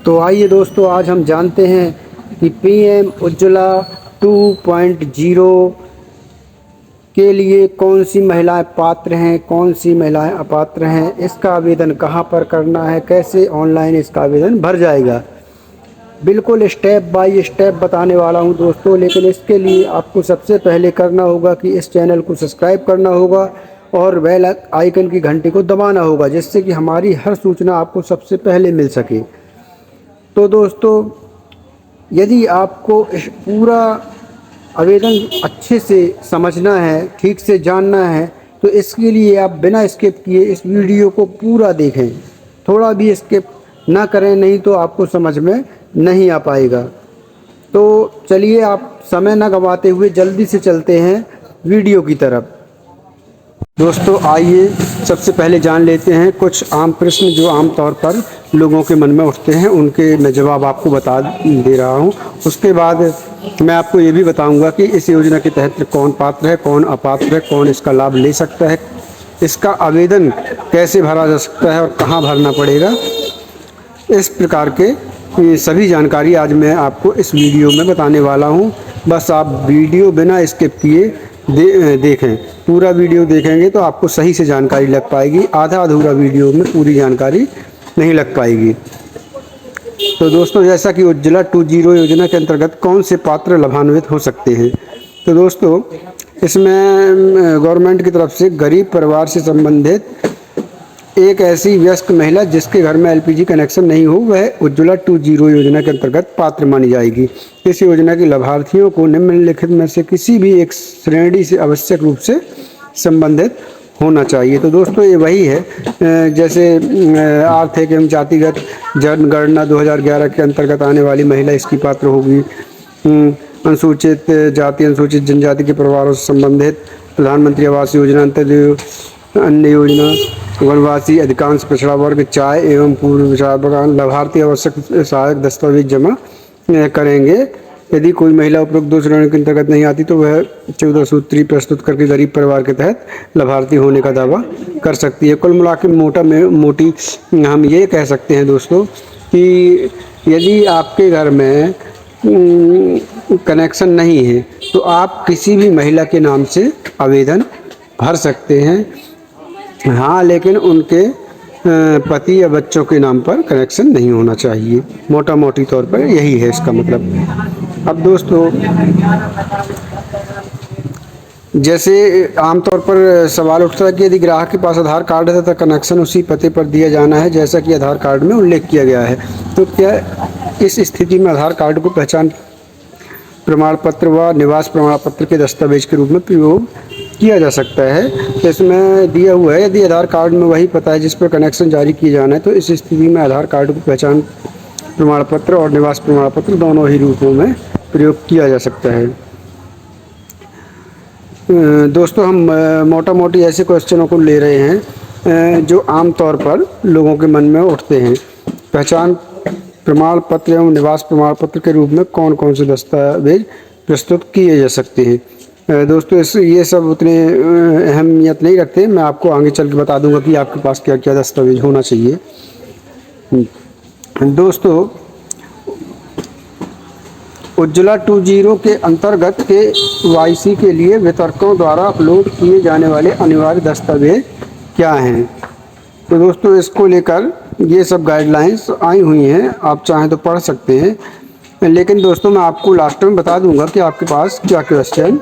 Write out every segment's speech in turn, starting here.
तो आइए दोस्तों, आज हम जानते हैं कि पीएम उज्ज्वला 2.0 के लिए कौन सी महिलाएं पात्र हैं, कौन सी महिलाएं अपात्र हैं, इसका आवेदन कहां पर करना है, कैसे ऑनलाइन इसका आवेदन भर जाएगा। बिल्कुल स्टेप बाय स्टेप बताने वाला हूं दोस्तों। लेकिन इसके लिए आपको सबसे पहले करना होगा कि इस चैनल को सब्सक्राइब करना होगा और बेल आइकन की घंटी को दबाना होगा, जिससे कि हमारी हर सूचना आपको सबसे पहले मिल सके। तो दोस्तों, यदि आपको इस पूरा आवेदन अच्छे से समझना है, ठीक से जानना है, तो इसके लिए आप बिना स्किप किए इस वीडियो को पूरा देखें। थोड़ा भी स्किप ना करें, नहीं तो आपको समझ में नहीं आ पाएगा। तो चलिए, आप समय ना गंवाते हुए जल्दी से चलते हैं वीडियो की तरफ। दोस्तों आइए, सबसे पहले जान लेते हैं कुछ आम प्रश्न जो आम तौर पर लोगों के मन में उठते हैं। उनके मैं जवाब आपको बता दे रहा हूं। उसके बाद मैं आपको ये भी बताऊंगा कि इस योजना के तहत कौन पात्र है, कौन अपात्र है, कौन इसका लाभ ले सकता है, इसका आवेदन कैसे भरा जा सकता है और कहाँ भरना पड़ेगा। इस प्रकार के सभी जानकारी आज मैं आपको इस वीडियो में बताने वाला हूं। बस आप वीडियो बिना स्किप किए देखें। पूरा वीडियो देखेंगे तो आपको सही से जानकारी लग पाएगी। आधा अधूरा वीडियो में पूरी जानकारी नहीं लग पाएगी। तो दोस्तों, जैसा कि उज्ज्वला 2.0 योजना के अंतर्गत कौन से पात्र लाभान्वित हो सकते हैं। तो दोस्तों, इसमें गवर्नमेंट की तरफ से गरीब परिवार से संबंधित एक ऐसी वयस्क महिला जिसके घर में एलपीजी कनेक्शन नहीं हो, वह उज्ज्वला 2.0 योजना के अंतर्गत पात्र मानी जाएगी। इस योजना के लाभार्थियों को निम्नलिखित में से किसी भी एक श्रेणी से आवश्यक रूप से संबंधित होना चाहिए। तो दोस्तों, ये वही है जैसे आर्थिक एवं जातिगत जनगणना 2011 के अंतर्गत आने वाली महिला इसकी पात्र होगी। अनुसूचित जाति, अनुसूचित जनजाति के परिवारों से संबंधित, प्रधानमंत्री आवास योजना, अंत्योदय अन्य योजना, वनवासी, अधिकांश पिछड़ा वर्ग, चाय एवं पूर्व विचार बगान लाभार्थी आवश्यक सहायक दस्तावेज जमा करेंगे। यदि कोई महिला उपरोक्त 2 श्रेणियों के अंतर्गत नहीं आती तो वह 14 सूत्री प्रस्तुत करके गरीब परिवार के तहत लाभार्थी होने का दावा कर सकती है। कुल मिला के मोटी हम ये कह सकते हैं दोस्तों कि यदि आपके घर में कनेक्शन नहीं है तो आप किसी भी महिला के नाम से आवेदन भर सकते हैं। हाँ, लेकिन उनके पति या बच्चों के नाम पर कनेक्शन नहीं होना चाहिए। मोटा मोटी तौर पर यही है इसका मतलब। अब दोस्तों, जैसे आमतौर पर सवाल उठता है कि यदि ग्राहक के पास आधार कार्ड है तथा कनेक्शन उसी पते पर दिया जाना है जैसा कि आधार कार्ड में उल्लेख किया गया है, तो क्या इस स्थिति में आधार कार्ड को पहचान प्रमाण पत्र व निवास प्रमाण पत्र के दस्तावेज के रूप में प्रयोग किया जा सकता है। तो इसमें दिया हुआ है यदि आधार कार्ड में वही पता है जिस पर कनेक्शन जारी किया जाना है, तो इस स्थिति में आधार कार्ड को पहचान प्रमाण पत्र और निवास प्रमाण पत्र दोनों ही रूपों में प्रयोग किया जा सकता है। दोस्तों, हम मोटा मोटी ऐसे क्वेश्चनों को ले रहे हैं जो आम तौर पर लोगों के मन में उठते हैं। पहचान प्रमाण पत्र एवं निवास प्रमाण पत्र के रूप में कौन कौन से दस्तावेज प्रस्तुत किए जा सकते हैं। दोस्तों, ये सब उतने अहमियत नहीं रखते। मैं आपको आगे चल के बता दूंगा कि आपके पास क्या क्या दस्तावेज होना चाहिए। दोस्तों, उज्ज्वला 2.0 के अंतर्गत के वाईसी के लिए वितरकों द्वारा अपलोड किए जाने वाले अनिवार्य दस्तावेज क्या हैं। तो दोस्तों, इसको लेकर ये सब गाइडलाइंस आई हुई हैं, आप चाहें तो पढ़ सकते हैं। लेकिन दोस्तों, मैं आपको लास्ट में बता दूंगा कि आपके पास क्या क्वेश्चन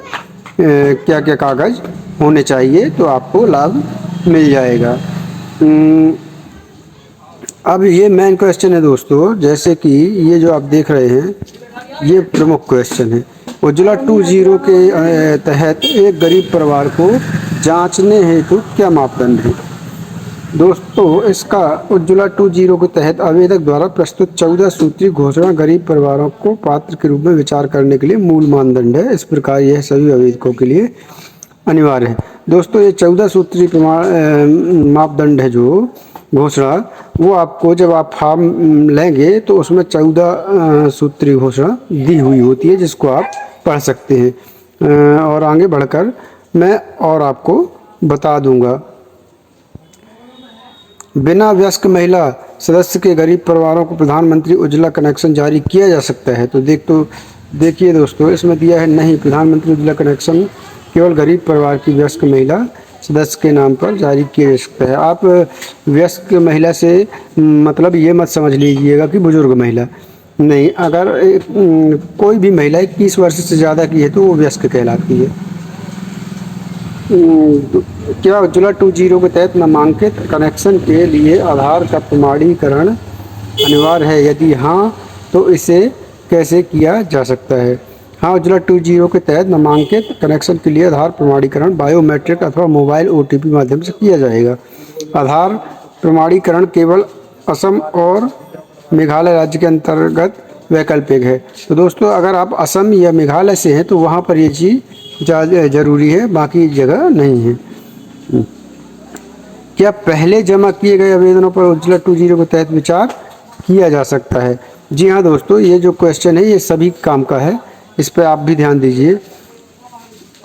क्या क्या कागज़ होने चाहिए, तो आपको लाभ मिल जाएगा। अब ये मेन क्वेश्चन है दोस्तों, जैसे कि ये जो आप देख रहे हैं ये प्रमुख क्वेश्चन है। उज्ज्वला 2.0 के तहत एक गरीब परिवार को जांचने हेतु क्या मापदंड है। दोस्तों, इसका उज्ज्वला 2.0 के तहत आवेदक द्वारा प्रस्तुत 14 सूत्री घोषणा गरीब परिवारों को पात्र के रूप में विचार करने के लिए मूल मानदंड है। इस प्रकार यह सभी आवेदकों के लिए अनिवार्य है। दोस्तों, ये 14 सूत्री मापदंड है जो घोषणा, वो आपको जब आप फॉर्म लेंगे तो उसमें 14 सूत्री घोषणा दी हुई होती है, जिसको आप पढ़ सकते हैं। और आगे बढ़कर मैं और आपको बता दूंगा। बिना वयस्क महिला सदस्य के गरीब परिवारों को प्रधानमंत्री उज्ज्वला कनेक्शन जारी किया जा सकता है? तो देखिए दोस्तों, इसमें दिया है नहीं, प्रधानमंत्री उज्ज्वला कनेक्शन केवल गरीब परिवार की वयस्क महिला सदस्य के नाम पर जारी किया जा सकता है। आप वयस्क महिला से मतलब ये मत समझ लीजिएगा कि बुजुर्ग महिला नहीं, अगर कोई भी महिला 21 वर्ष से ज़्यादा की है तो वो वयस्क कहलाती है। क्या उज्ज्वला 2.0 के तहत नामांकित कनेक्शन के लिए आधार का प्रमाणीकरण अनिवार्य है? यदि हाँ, तो इसे कैसे किया जा सकता है? हाँ, उज्ज्वला 2.0 के तहत नामांकित कनेक्शन के लिए आधार प्रमाणीकरण बायोमेट्रिक अथवा मोबाइल ओटीपी माध्यम से किया जाएगा। आधार प्रमाणीकरण केवल असम और मेघालय राज्य के अंतर्गत वैकल्पिक है। तो दोस्तों, अगर आप असम या मेघालय से हैं तो वहाँ पर ये चीज़ ज़रूरी है, बाकी जगह नहीं है। क्या पहले जमा किए गए आवेदनों पर उज्ज्वला 2.0 के तहत विचार किया जा सकता है? जी हाँ दोस्तों, ये जो क्वेश्चन है ये सभी काम का है, इस पर आप भी ध्यान दीजिए।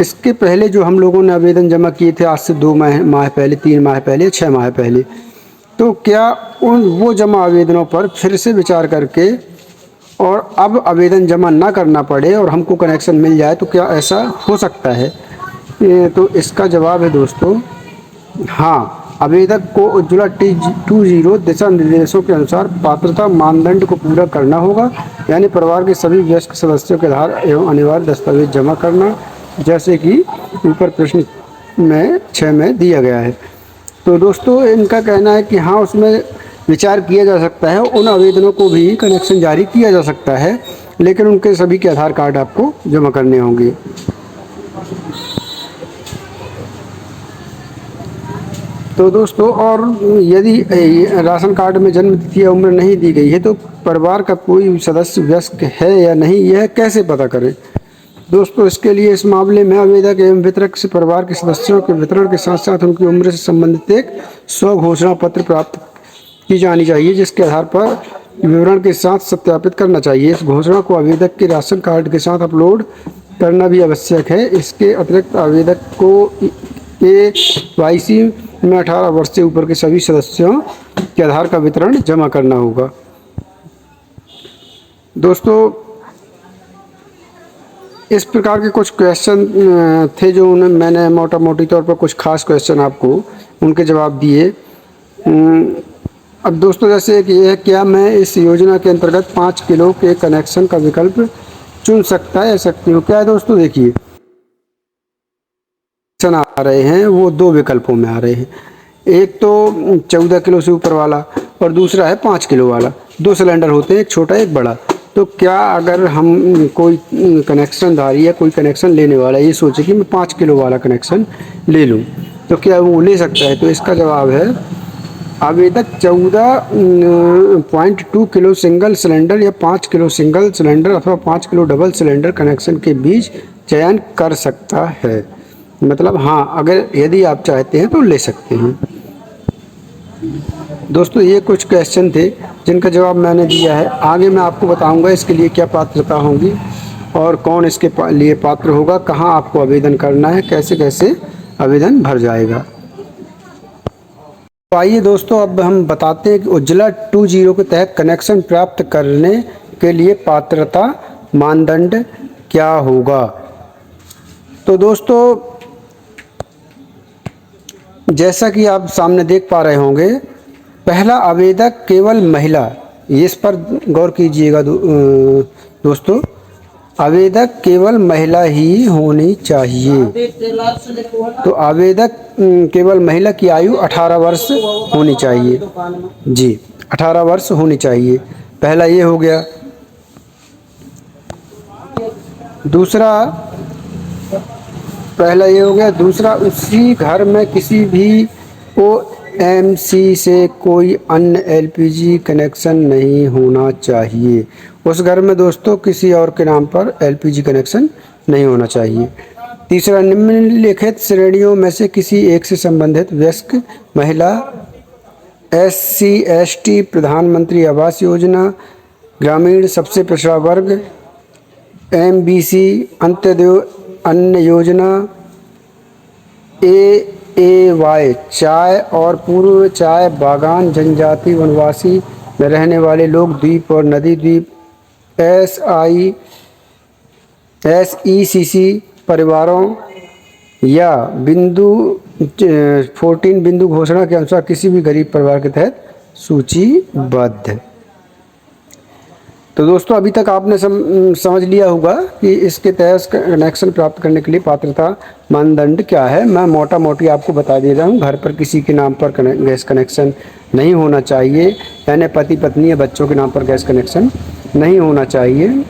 इसके पहले जो हम लोगों ने आवेदन जमा किए थे आज से 2 माह पहले, 3 माह पहले, 6 माह पहले, तो क्या वो जमा आवेदनों पर फिर से विचार करके और अब आवेदन जमा ना करना पड़े और हमको कनेक्शन मिल जाए, तो क्या ऐसा हो सकता है? तो इसका जवाब है दोस्तों हाँ। आवेदक को उज्ज्वला 2.0 दिशा निर्देशों के अनुसार पात्रता मानदंड को पूरा करना होगा, यानी परिवार के सभी वयस्क सदस्यों के आधार एवं अनिवार्य दस्तावेज जमा करना, जैसे कि ऊपर प्रश्न में 6 में दिया गया है। तो दोस्तों, इनका कहना है कि हाँ, उसमें विचार किया जा सकता है, उन आवेदनों को भी कनेक्शन जारी किया जा सकता है, लेकिन उनके सभी के आधार कार्ड आपको जमा करने होंगे। तो दोस्तों, और यदि राशन कार्ड में जन्म तिथि या उम्र नहीं दी गई है तो परिवार का कोई सदस्य वयस्क है या नहीं, यह कैसे पता करें? दोस्तों, इसके लिए इस मामले में आवेदक एवं वितरक से परिवार के सदस्यों के वितरण के साथ साथ उनकी उम्र से संबंधित एक स्व घोषणा पत्र प्राप्त की जानी चाहिए, जिसके आधार पर विवरण के साथ सत्यापित करना चाहिए। इस घोषणा को आवेदक के राशन कार्ड के साथ अपलोड करना भी आवश्यक है। इसके अतिरिक्त आवेदक को KYC में 18 वर्ष से ऊपर के सभी सदस्यों के आधार का वितरण जमा करना होगा। दोस्तों, इस प्रकार के कुछ क्वेश्चन थे जो मैंने मोटा मोटी तौर पर कुछ खास क्वेश्चन आपको उनके जवाब दिए। अब दोस्तों, जैसे कि यह क्या मैं इस योजना के अंतर्गत 5 किलो के कनेक्शन का विकल्प चुन सकता या सकती हूँ? क्या है दोस्तों, देखिए आ रहे हैं वो 2 विकल्पों में आ रहे हैं। एक तो 14 किलो से ऊपर वाला और दूसरा है 5 किलो वाला। 2 सिलेंडर होते हैं, एक छोटा एक बड़ा। तो क्या अगर हम कोई कनेक्शनधारी या कोई कनेक्शन लेने वाला ये सोचे कि मैं 5 किलो वाला कनेक्शन ले लूँ, तो क्या वो ले सकता है? तो इसका जवाब है आवेदक 14.2 किलो सिंगल सिलेंडर या 5 किलो सिंगल सिलेंडर अथवा 5 किलो डबल सिलेंडर कनेक्शन के बीच चयन कर सकता है। मतलब हाँ, अगर यदि आप चाहते हैं तो ले सकते हैं। दोस्तों, ये कुछ क्वेश्चन थे जिनका जवाब मैंने दिया है। आगे मैं आपको बताऊंगा इसके लिए क्या पात्रता होगी और कौन इसके लिए पात्र होगा, कहाँ आपको आवेदन करना है, कैसे कैसे आवेदन भर जाएगा। तो आइए दोस्तों, अब हम बताते हैं कि उज्ज्वला 2.0 के तहत कनेक्शन प्राप्त करने के लिए पात्रता मानदंड क्या होगा। तो दोस्तों, जैसा कि आप सामने देख पा रहे होंगे, पहला आवेदक केवल महिला, इस पर गौर कीजिएगा दोस्तों, आवेदक केवल महिला ही होनी चाहिए। तो आवेदक केवल महिला की आयु 18 वर्ष होनी चाहिए। जी, 18 वर्ष होनी चाहिए। पहला ये हो गया। दूसरा, उसी घर में किसी भी OMC से कोई अन्य LPG कनेक्शन नहीं होना चाहिए। उस घर में दोस्तों किसी और के नाम पर LPG कनेक्शन नहीं होना चाहिए। तीसरा, निम्नलिखित श्रेणियों में से किसी एक से संबंधित वयस्क महिला, SC/ST, प्रधानमंत्री आवास योजना, ग्रामीण सबसे पिछड़ा वर्ग, MBC, अंत्योदय अन्न योजना, AY चाय और पूर्व चाय बागान जनजाति वनवासी में रहने वाले लोग द्वीप और नदी द्वीप SECC परिवारों या बिंदु 14 बिंदु घोषणा के अनुसार किसी भी गरीब परिवार के तहत सूचीबद्ध। तो दोस्तों अभी तक आपने समझ लिया होगा कि इसके तहत कनेक्शन प्राप्त करने के लिए पात्रता मानदंड क्या है। मैं मोटा मोटी आपको बता दे रहा हूँ। घर पर किसी के नाम पर गैस कनेक्शन नहीं होना चाहिए, यानी पति पत्नी या बच्चों के नाम पर गैस कनेक्शन नहीं होना चाहिए।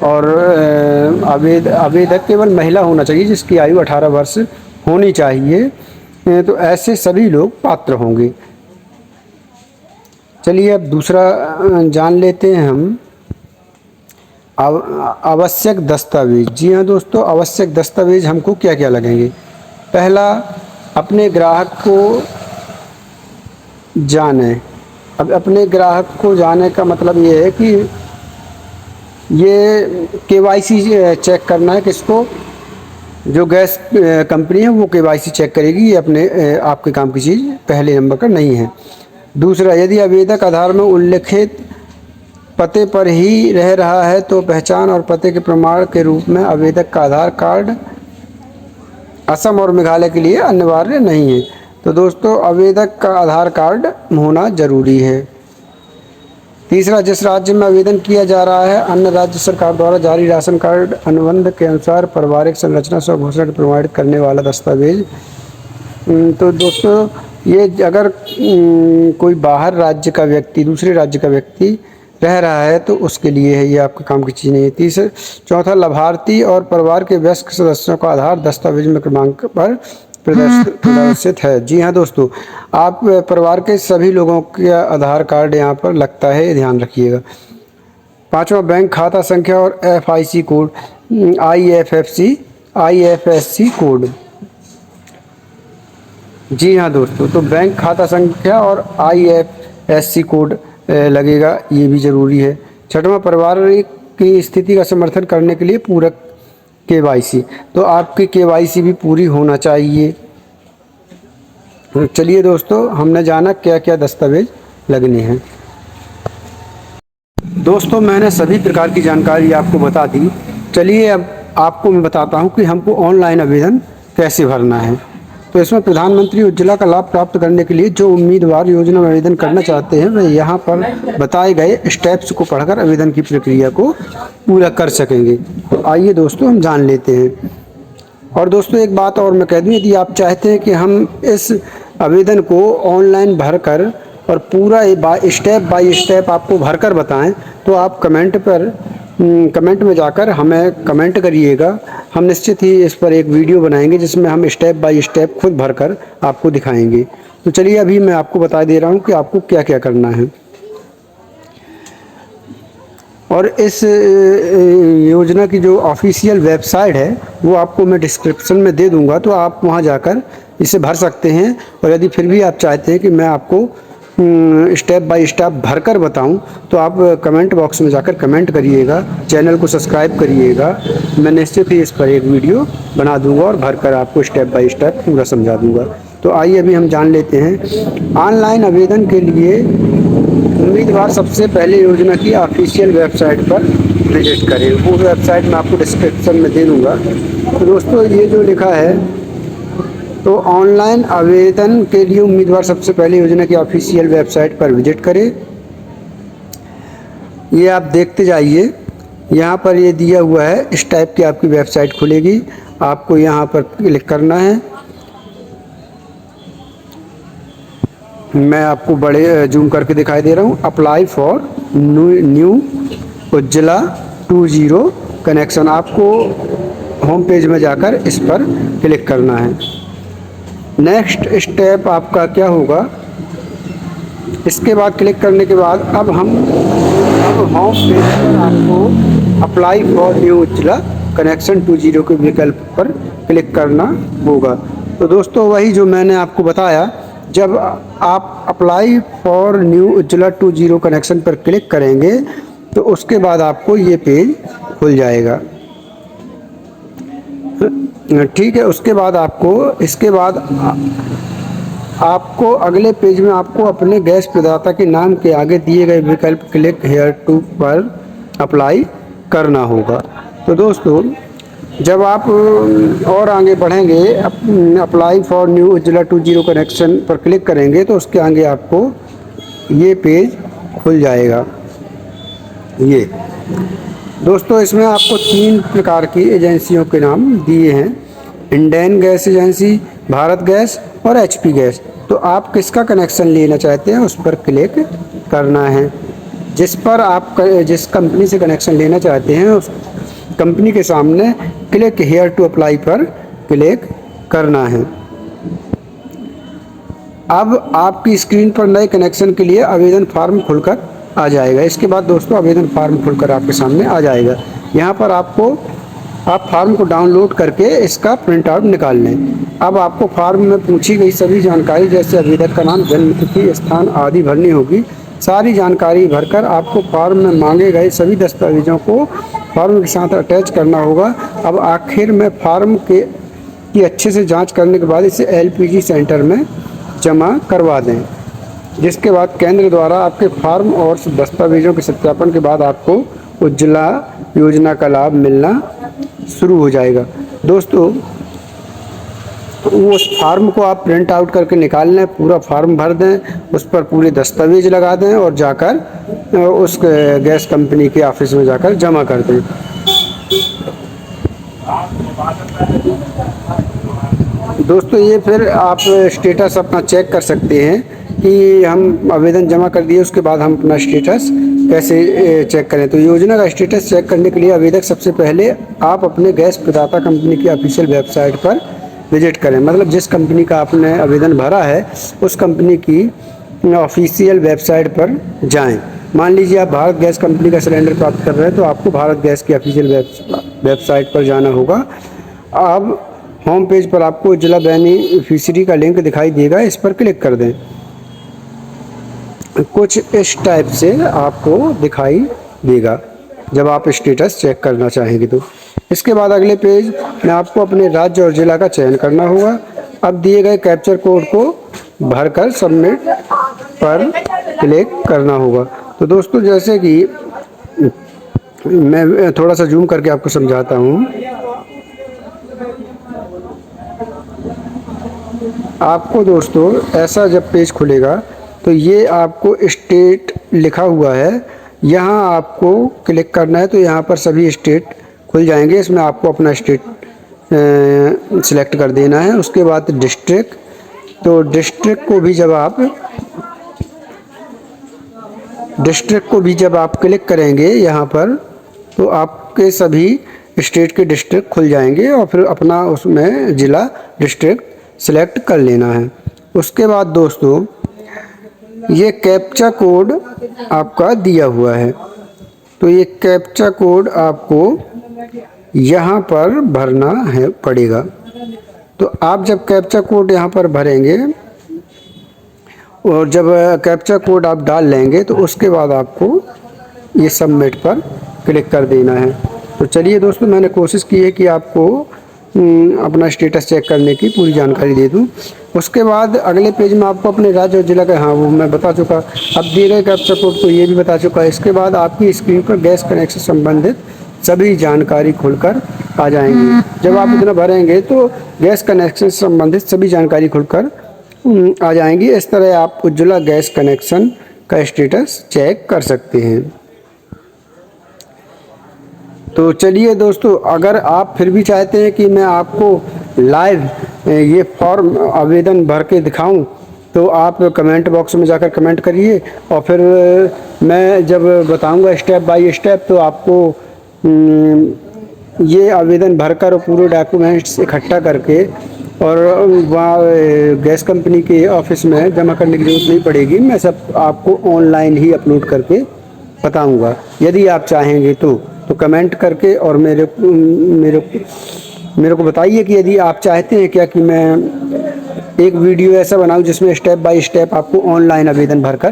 और आवेदक केवल महिला होना चाहिए जिसकी आयु 18 वर्ष होनी चाहिए। तो ऐसे सभी लोग पात्र होंगे। चलिए अब दूसरा जान लेते हैं हम आवश्यक दस्तावेज। जी हाँ दोस्तों, आवश्यक दस्तावेज हमको क्या क्या लगेंगे। पहला, अपने ग्राहक को जाने। अब अपने ग्राहक को जाने का मतलब ये है कि ये KYC चेक करना है किसको, जो गैस कंपनी है वो KYC चेक करेगी, ये अपने आपके काम की चीज़ पहले नंबर का नहीं है। दूसरा, यदि आवेदक आधार में उल्लिखित पते पर ही रह रहा है तो पहचान और पते के प्रमाण के रूप में आवेदक का आधार कार्ड असम और मेघालय के लिए अनिवार्य नहीं है। तो दोस्तों आवेदक का आधार कार्ड होना जरूरी है। तीसरा, जिस राज्य में आवेदन किया जा रहा है अन्य राज्य सरकार द्वारा जारी राशन कार्ड अनुबंध के अनुसार पारिवारिक संरचना स्वघोषणा को प्रमाणित करने वाला दस्तावेज। तो दोस्तों ये अगर कोई बाहर राज्य का व्यक्ति, दूसरे राज्य का व्यक्ति रह रहा है तो उसके लिए है, ये आपके काम की चीज़ नहीं है। चौथा, लाभार्थी और परिवार के वयस्क सदस्यों का आधार दस्तावेज में क्रमांक पर प्रदर्शित है। जी हाँ दोस्तों, आप परिवार के सभी लोगों का आधार कार्ड यहाँ पर लगता है, ध्यान रखिएगा। पांचवा, बैंक खाता संख्या और FIC कोड, IFSC कोड। जी हाँ दोस्तों, तो बैंक खाता संख्या और IFSC कोड लगेगा, ये भी ज़रूरी है। छठवां, परिवार की स्थिति का समर्थन करने के लिए पूरक KYC, तो आपकी KYC भी पूरी होना चाहिए। चलिए दोस्तों, हमने जाना क्या क्या दस्तावेज लगने हैं। दोस्तों मैंने सभी प्रकार की जानकारी आपको बता दी। चलिए अब आपको मैं बताता हूँ कि हमको ऑनलाइन आवेदन कैसे भरना है। तो इसमें प्रधानमंत्री उज्ज्वला का लाभ प्राप्त करने के लिए जो उम्मीदवार योजना में आवेदन करना चाहते हैं वे यहाँ पर बताए गए स्टेप्स को पढ़कर आवेदन की प्रक्रिया को पूरा कर सकेंगे। तो आइए दोस्तों हम जान लेते हैं। और दोस्तों एक बात और मैं कह दूँ, यदि आप चाहते हैं कि हम इस आवेदन को ऑनलाइन भरकर और पूरा स्टेप बाय स्टेप आपको भरकर बताएं तो आप कमेंट में जाकर हमें कमेंट करिएगा। हम निश्चित ही इस पर एक वीडियो बनाएंगे जिसमें हम स्टेप बाय स्टेप खुद भरकर आपको दिखाएंगे। तो चलिए अभी मैं आपको बता दे रहा हूँ कि आपको क्या क्या करना है। और इस योजना की जो ऑफिशियल वेबसाइट है वो आपको मैं डिस्क्रिप्शन में दे दूंगा, तो आप वहां जाकर इसे भर सकते हैं। और यदि फिर भी आप चाहते हैं कि मैं आपको स्टेप बाय स्टेप भरकर बताऊं तो आप कमेंट बॉक्स में जाकर कमेंट करिएगा, चैनल को सब्सक्राइब करिएगा। मैं निश्चित ही इस पर एक वीडियो बना दूंगा और भरकर आपको स्टेप बाय स्टेप पूरा समझा दूंगा। तो आइए अभी हम जान लेते हैं। ऑनलाइन आवेदन के लिए उम्मीदवार सबसे पहले योजना की ऑफिशियल वेबसाइट पर विजिट करें। वो वेबसाइट मैं आपको डिस्क्रिप्शन में दे दूंगा। तो दोस्तों ये जो लिखा है, तो ऑनलाइन आवेदन के लिए उम्मीदवार सबसे पहले योजना की ऑफिशियल वेबसाइट पर विजिट करें। ये आप देखते जाइए, यहाँ पर ये दिया हुआ है, इस टाइप की आपकी वेबसाइट खुलेगी। आपको यहाँ पर क्लिक करना है। मैं आपको बड़े जूम करके दिखाई दे रहा हूँ। Apply for new Ujjwala 20 connection, आपको होम पेज में जाकर इस पर क्लिक करना है। नेक्स्ट स्टेप आपका क्या होगा, इसके बाद क्लिक करने के बाद अब होम पेज पर आपको apply for new Ujjwala connection 20 के विकल्प पर क्लिक करना होगा। तो दोस्तों वही जो मैंने आपको बताया, जब आप apply for new Ujjwala 20 connection पर क्लिक करेंगे तो उसके बाद आपको ये पेज खुल जाएगा। ठीक है। उसके बाद आपको इसके बाद आपको अगले पेज में आपको अपने गैस प्रदाता के नाम के आगे दिए गए विकल्प क्लिक हेयर टू पर अप्लाई करना होगा। तो दोस्तों जब आप और आगे बढ़ेंगे, apply for new Ujjwala 2.0 connection पर क्लिक करेंगे तो उसके आगे आपको ये पेज खुल जाएगा। ये दोस्तों इसमें आपको 3 प्रकार की एजेंसियों के नाम दिए हैं, Indian gas agency, Bharat gas और एचपी गैस। तो आप किसका कनेक्शन लेना चाहते हैं उस पर क्लिक करना है। जिस पर आप जिस कंपनी से कनेक्शन लेना चाहते हैं उस कंपनी के सामने क्लिक हेयर टू अप्लाई पर क्लिक करना है। अब आपकी स्क्रीन पर नए कनेक्शन के लिए आवेदन फॉर्म खुलकर आ जाएगा। इसके बाद दोस्तों आवेदन फॉर्म खुलकर आपके सामने आ जाएगा। यहाँ पर आप फॉर्म को डाउनलोड करके इसका प्रिंट आउट निकाल लें। अब आपको फॉर्म में पूछी गई सभी जानकारी जैसे आवेदक का नाम, जन्म तिथि, स्थान आदि भरनी होगी। सारी जानकारी भरकर आपको फॉर्म में मांगे गए सभी दस्तावेजों को फॉर्म के साथ अटैच करना होगा। अब आखिर में फॉर्म की अच्छे से जांच करने के बाद इसे एलपीजी सेंटर में जमा करवा दें, जिसके बाद केंद्र द्वारा आपके फॉर्म और दस्तावेजों के सत्यापन के बाद आपको उज्ज्वला योजना का लाभ मिलना शुरू हो जाएगा। दोस्तों उस फार्म को आप प्रिंट आउट करके निकाल लें, पूरा फार्म भर दें, उस पर पूरे दस्तावेज लगा दें और जाकर उस गैस कंपनी के ऑफिस में जाकर जमा कर दें। दोस्तों ये फिर आप स्टेटस अपना चेक कर सकते हैं कि हम आवेदन जमा कर दिए, उसके बाद हम अपना स्टेटस कैसे चेक करें। तो योजना का स्टेटस चेक करने के लिए आवेदक सबसे पहले आप अपने गैस प्रदाता कंपनी की ऑफिशियल वेबसाइट पर विजिट करें। मतलब जिस कंपनी का आपने आवेदन भरा है उस कंपनी की ऑफिशियल वेबसाइट पर जाएं। मान लीजिए आप भारत गैस कंपनी का सिलेंडर प्राप्त कर रहे हैं तो आपको भारत गैस की ऑफिशियल वेबसाइट पर जाना होगा। अब होम पेज पर आपको उज्ज्वला बेनिफिशियरी का लिंक दिखाई देगा, इस पर क्लिक कर दें। कुछ इस टाइप से आपको दिखाई देगा जब आप स्टेटस चेक करना चाहेंगे तो। इसके बाद अगले पेज में आपको अपने राज्य और जिला का चयन करना होगा। अब दिए गए कैप्चर कोड को भरकर सबमिट पर क्लिक करना होगा। तो दोस्तों जैसे कि मैं थोड़ा सा जूम करके आपको समझाता हूँ। आपको दोस्तों ऐसा जब पेज खुलेगा तो ये आपको स्टेट लिखा हुआ है, यहाँ आपको क्लिक करना है तो यहाँ पर सभी स्टेट खुल जाएंगे। इसमें आपको अपना स्टेट सिलेक्ट कर देना है। उसके बाद डिस्ट्रिक्ट, तो डिस्ट्रिक्ट को भी जब आप क्लिक करेंगे यहाँ पर तो आपके सभी स्टेट के डिस्ट्रिक्ट खुल जाएंगे और फिर अपना उसमें ज़िला डिस्ट्रिक्ट सिलेक्ट कर लेना है। उसके बाद दोस्तों ये कैप्चा कोड आपका दिया हुआ है, तो ये कैप्चा कोड आपको यहाँ पर भरना है पड़ेगा। तो आप जब कैप्चा कोड यहाँ पर भरेंगे और जब कैप्चा कोड आप डाल लेंगे तो उसके बाद आपको ये सबमिट पर क्लिक कर देना है। तो चलिए दोस्तों मैंने कोशिश की है कि आपको अपना स्टेटस चेक करने की पूरी जानकारी दे दूं। उसके बाद अगले पेज में आपको अपने राज्य और जिला का, हाँ वो मैं बता चुका। अब दिए गए कैप्चा कोड को ये भी बता चुका। इसके बाद आपकी स्क्रीन पर गैस कनेक्शन संबंधित सभी जानकारी खुलकर आ जाएंगी। जब आप इतना भरेंगे तो गैस कनेक्शन संबंधित सभी जानकारी खुलकर आ जाएंगी। इस तरह आप उज्ज्वला गैस कनेक्शन का स्टेटस चेक कर सकते हैं। तो चलिए दोस्तों, अगर आप फिर भी चाहते हैं कि मैं आपको लाइव ये फॉर्म आवेदन भर के दिखाऊं तो आप कमेंट बॉक्स में जाकर कमेंट करिए और फिर मैं जब बताऊंगा स्टेप बाय स्टेप तो आपको ये आवेदन भरकर और पूरे डॉक्यूमेंट्स इकट्ठा करके और वहाँ गैस कंपनी के ऑफिस में जमा करने की ज़रूरत नहीं पड़ेगी। मैं सब आपको ऑनलाइन ही अपलोड करके बताऊंगा। यदि आप चाहेंगे तो कमेंट करके और मेरे को बताइए कि यदि आप चाहते हैं क्या कि मैं एक वीडियो ऐसा बनाऊं जिसमें स्टेप बाय स्टेप आपको ऑनलाइन आवेदन भरकर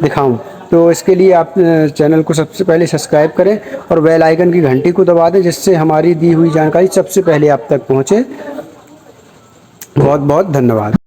दिखाऊं। तो इसके लिए आप चैनल को सबसे पहले सब्सक्राइब करें और बेल आइकन की घंटी को दबा दें, जिससे हमारी दी हुई जानकारी सबसे पहले आप तक पहुँचे। बहुत बहुत धन्यवाद।